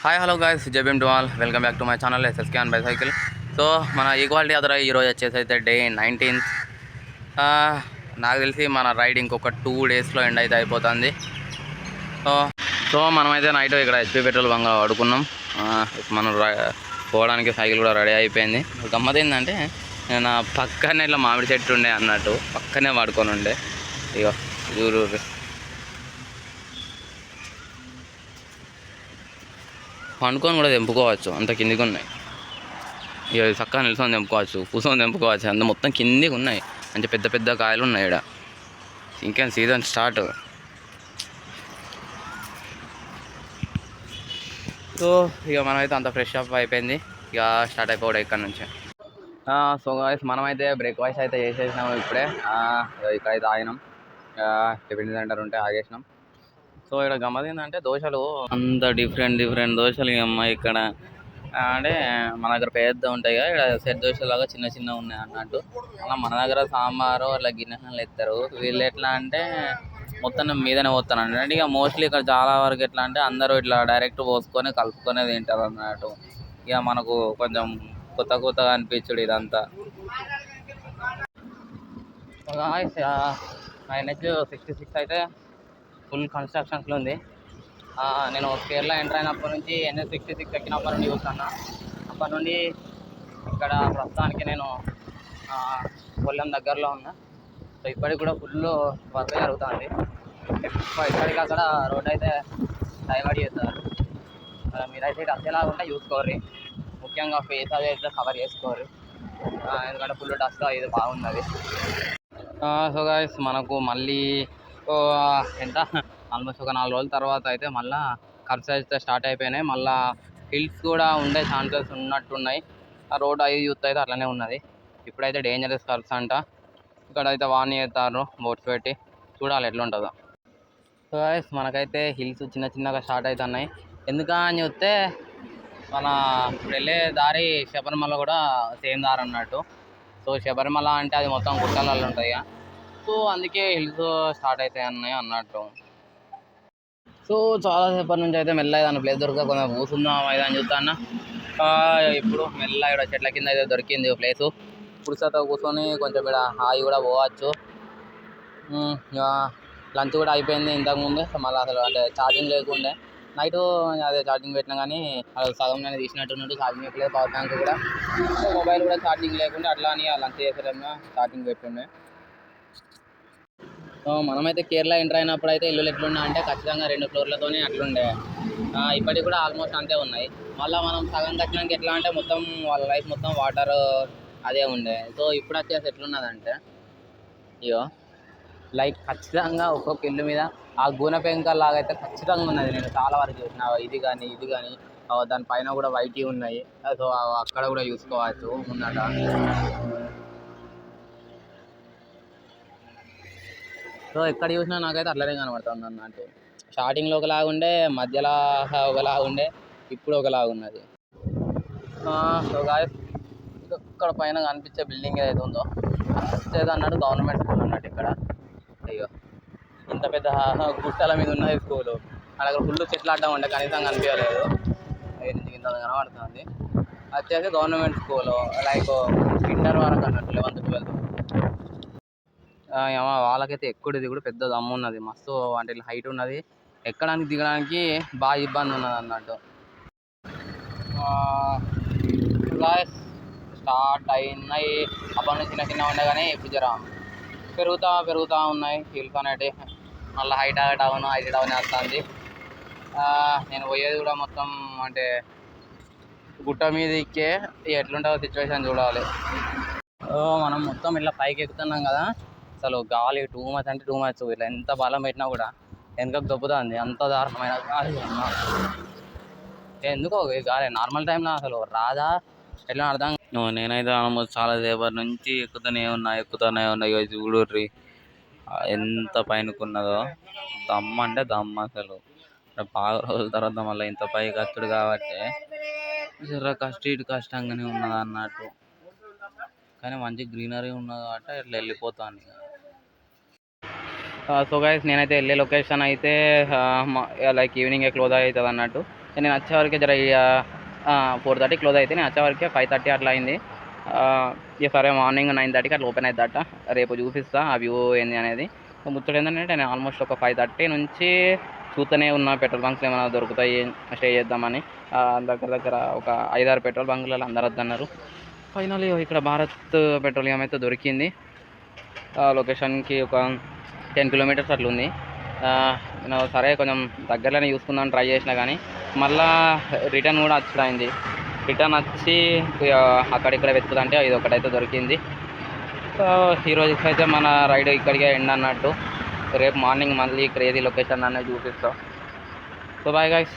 Hi hello guys, JBM to all. Welcome back to my channel SSK on bicycle. So మన equality యాత్ర ఈరోజు వచ్చేసి అయితే day 19th. నాకు తెలిసి మన రైడ్ ఇంకొక 2 daysలో ఎండ్ అయితే అయిపోతుంది. సో మనమైతే నైట్ ఇక్కడ హెచ్పీ పెట్రోల్ బంక్ పడుకున్నాం. మనం పోవడానికి సైకిల్ కూడా రెడీ అయిపోయింది. గమ్మత్ ఏంటంటే నేను పక్కనే ఇట్లా మామిడి చెట్టు ఉండే అన్నట్టు పక్కనే పడుకొని ఉండే. ఇగో చూరు పండుకొని కూడా తెంపుకోవచ్చు, అంత కిందికి ఉన్నాయి. ఇక చక్కగా నిలుసొని తెంపుకోవచ్చు, కూర్చొని తెంపుకోవచ్చు. అంత మొత్తం కిందికి ఉన్నాయి, అంటే పెద్ద పెద్ద కాయలు ఉన్నాయి ఇక్కడ. ఇంకేం సీజన్ స్టార్ట్. సో ఇక మనమైతే అంత ఫ్రెష్ అప్ అయిపోయింది, ఇక స్టార్ట్ అయిపోవడం ఇక్కడ నుంచి. సో గాయ్స్ మనమైతే బ్రేక్ఫాస్ట్ అయితే చేసేసినాము ఇప్పుడే. ఇక్కడైతే ఆగినాం, టిఫిన్ సెంటర్ ఉంటే ఆగేసినాం. సో ఇక్కడ గమ్మత్ ఏంటంటే దోశలు అంత డిఫరెంట్ దోశలు అమ్మ ఇక్కడ. అంటే మన దగ్గర పెద్ద ఉంటాయి కదా, ఇక్కడ సెట్ దోశలు లాగా చిన్న చిన్న ఉన్నాయి అన్నట్టు. అలా మన దగ్గర సాంబారు అట్లా గిన్నెలు ఎత్తారు, వీళ్ళు ఎట్లా అంటే మొత్తం మీదనే పోతాను అంటే. ఇక మోస్ట్లీ ఇక్కడ చాలా వరకు ఎట్లా అంటే అందరూ ఇట్లా డైరెక్ట్ పోసుకొని కలుపుకొని తింటారు అన్నట్టు. ఇక మనకు కొంచెం కొత్తగా అనిపించుడు ఇదంతా. NH 66 అయితే ఫుల్ కన్స్ట్రక్షన్స్లో ఉంది. నేను కేరళ ఎంటర్ అయినప్పటి నుంచి NH 66 ఎక్కినప్పటి నుండి చూస్తాను. అప్పటి నుండి ఇక్కడ ప్రస్తుతానికి నేను కొల్లం దగ్గరలో ఉన్నా. సో ఇప్పటికి కూడా ఫుల్ వర్క్ జరుగుతుంది. ఇక్కడికి అక్కడ రోడ్ అయితే డైవర్ట్ చేస్తారు. మీరైతే ఇటు వచ్చేలాగా ఉంటే చూసుకోరు, ముఖ్యంగా ఫేస్ అది అయితే కవర్ చేసుకోరు, ఎందుకంటే ఫుల్ డస్ట్ ఇది బాగున్నది. సో గాయ్స్ మనకు మళ్ళీ ఎంత ఆల్మోస్ట్ ఒక 4 రోజుల తర్వాత అయితే మళ్ళీ ఖర్చు అయితే స్టార్ట్ అయిపోయినాయి. మళ్ళీ హిల్స్ కూడా ఉండే ఛాన్సెస్ ఉన్నట్టున్నాయి. ఆ రోడ్ అవి యూత్ అయితే అట్లనే ఉన్నది. ఇప్పుడైతే డేంజరస్ ఖర్చు అంట. ఇక్కడైతే వార్న్ చేస్తారు బోట్స్ పెట్టి, చూడాలి ఎట్లా ఉంటుందో. సో గాయ్స్ మనకైతే హిల్స్ చిన్నగా స్టార్ట్ అవుతున్నాయి. ఎందుకని చూస్తే మన వెళ్ళే దారి శబరిమల కూడా సేమ్ దారి అన్నట్టు. సో శబరిమల అంటే అది మొత్తం గుట్టలలో ఉంటాయి, సో అందుకే హిల్స్ స్టార్ట్ అవుతాయి అన్నట్టు. సో చాలాసేపటి నుంచి అయితే మెల్లగా దాని ప్లేస్ దొరక కొంచెం కూర్చుందాం అయితే అని చూస్తాను. ఇప్పుడు మెల్లగా ఇక్కడ చెట్ల కింద అయితే దొరికింది ప్లేసు. పురుషతో కూర్చొని కొంచెం ఇక్కడ హాయి కూడా పోవచ్చు. లంచ్ కూడా అయిపోయింది ఇంతకుముందు. మళ్ళీ అసలు అంటే ఛార్జింగ్ లేకుండే నైట్, అదే ఛార్జింగ్ పెట్టినా కానీ అది సగంలోనే తీసినట్టున్నట్టు, ఛార్జింగ్ పెట్టలేదు. పవర్ బ్యాంక్ కూడా, మొబైల్ కూడా ఛార్జింగ్ లేకుండా అట్లా అని లంచ్ చేసేటప్పుడు ఛార్జింగ్ పెట్టుండే. సో మనమైతే కేరళ ఎంటర్ అయినప్పుడు అయితే ఇల్లు ఎట్లున్నా అంటే ఖచ్చితంగా 2 ఫ్లోర్లతోనే అట్లుండే. ఇప్పటికి కూడా ఆల్మోస్ట్ అంతే ఉన్నాయి. మళ్ళీ మనం సగం దక్షిణానికి ఎట్లా అంటే మొత్తం వాళ్ళ లైఫ్ మొత్తం వాటర్ అదే ఉండే. సో ఇప్పుడు వచ్చేసి ఎట్లున్నదంటే ఇయో లైక్ ఖచ్చితంగా ఒక్కొక్క ఇల్లు మీద ఆ గూనె పెంకల్ లాగా అయితే ఖచ్చితంగా ఉన్నది. నేను చాలా వరకు చూసిన ఇది కానీ దానిపైన కూడా వైట్ ఉన్నాయి. సో అక్కడ కూడా చూసుకోవచ్చు ముందట. సో ఎక్కడ చూసినా నాకైతే అట్లనే కనబడుతుంది అన్నట్టు. స్టార్టింగ్లో ఒకలాగా ఉండే, మధ్యలో ఒకలాగా ఉండే, ఇప్పుడు ఒకలాగా ఉన్నది. సో గాయ్స్ ఇక్కడ పైన కనిపించే బిల్డింగ్ ఏదైతే ఉందో వచ్చేది అన్నట్టు గవర్నమెంట్ స్కూల్ అన్నట్టు. ఇక్కడ అయ్యో ఇంత పెద్ద గుట్టల మీద ఉన్నది స్కూలు. అక్కడ ఫుల్ చెట్లు అడ్డం ఉండే, కనీసం కనిపించలేదు. ఇంత కనబడుతుంది. వచ్చేసి గవర్నమెంట్ స్కూలు, లైక్ ఇంటర్ వరకు అన్నట్టు 11th 12th. వాళ్ళకైతే ఎక్కుడు దిగుడు పెద్ద దమ్ము ఉన్నది, మస్తు అంటే హైట్ ఉన్నది. ఎక్కడానికి దిగడానికి బాగా ఇబ్బంది ఉన్నది అన్నట్టు. స్టార్ట్ అయినాయి అప్పటి నుంచి చిన్న ఉండే, కానీ ఇప్పుడు జర పెరుగుతూ ఉన్నాయి హిల్స్ అనేటివి. మళ్ళీ హైట్ డౌన్ వస్తుంది. నేను పోయేది కూడా మొత్తం అంటే గుట్ట మీదకే, ఎట్లుంటుందో సిచ్యువేషన్ చూడాలి. మనం మొత్తం ఇట్లా పైకి ఎక్కుతున్నాం కదా, అసలు గాలి టూ మచ్ అంటే టూ మచ్. ఇట్లా ఎంత బలం పెట్టినా కూడా వెనకకు దొబ్బుతుంది, అంత దారుణమైన గాలి. ఎందుకో గాలి నార్మల్ టైంలో అసలు రాదా ఎట్లా అర్థం. నేనైతే ఆల్మోస్ట్ చాలా సేపటి నుంచి ఎక్కుతూనే ఉన్నా. ఇక చూడుర్రి ఎంత పైనకున్నదో. దమ్ అంటే దమ్ అసలు. బాగా రోజుల తర్వాత మళ్ళీ ఇంత పైకి వచ్చుడు కాబట్టి జర కష్టంగానే ఉన్నది అన్నట్టు. కానీ మంచి గ్రీనరీ ఉన్నది కాబట్టి ఇట్లా వెళ్ళిపోతాను. సో గైస్ నేనైతే వెళ్ళే లొకేషన్ అయితే లైక్ ఈవినింగ్ క్లోజ్ అవుతుంది అన్నట్టు. నేను వచ్చేవరకే 4:30 క్లోజ్ అయితే నేను వచ్చేవరకే 5:30 అట్లా అయింది. ఇక సరే మార్నింగ్ 9:30కి అట్లా ఓపెన్ అవుతుందట. రేపు చూపిస్తా ఆ వ్యూ ఏంది అనేది. ముచ్చట ఏంటంటే నేను ఆల్మోస్ట్ ఒక 5:30 నుంచి చూస్తూనే ఉన్నా పెట్రోల్ బంక్స్ ఏమైనా దొరుకుతాయి స్టే చేద్దామని. దగ్గర ఒక 5-6 పెట్రోల్ బంకులలో అందరు వద్దన్నారు. ఫైనల్లీ ఇక్కడ భారత్ పెట్రోలియం అయితే దొరికింది. లొకేషన్కి ఒక 10 కిలోమీటర్స్ అట్లా ఉంది. నేను సరే కొంచెం దగ్గరలోనే చూసుకుందామని ట్రై చేసినా కానీ మళ్ళా రిటర్న్ కూడా వచ్చి రిటర్న్ వచ్చి అక్కడిక్కడ వెతుకుతుంటే ఇది ఒకటైతే దొరికింది. సో ఈరోజుకి అయితే మన రైడ్ ఇక్కడికే ఎండ్ అన్నట్టు. రేపు మార్నింగ్ మళ్ళీ క్రేజీ లొకేషన్ అనేది చూపిస్తాం. So bye guys.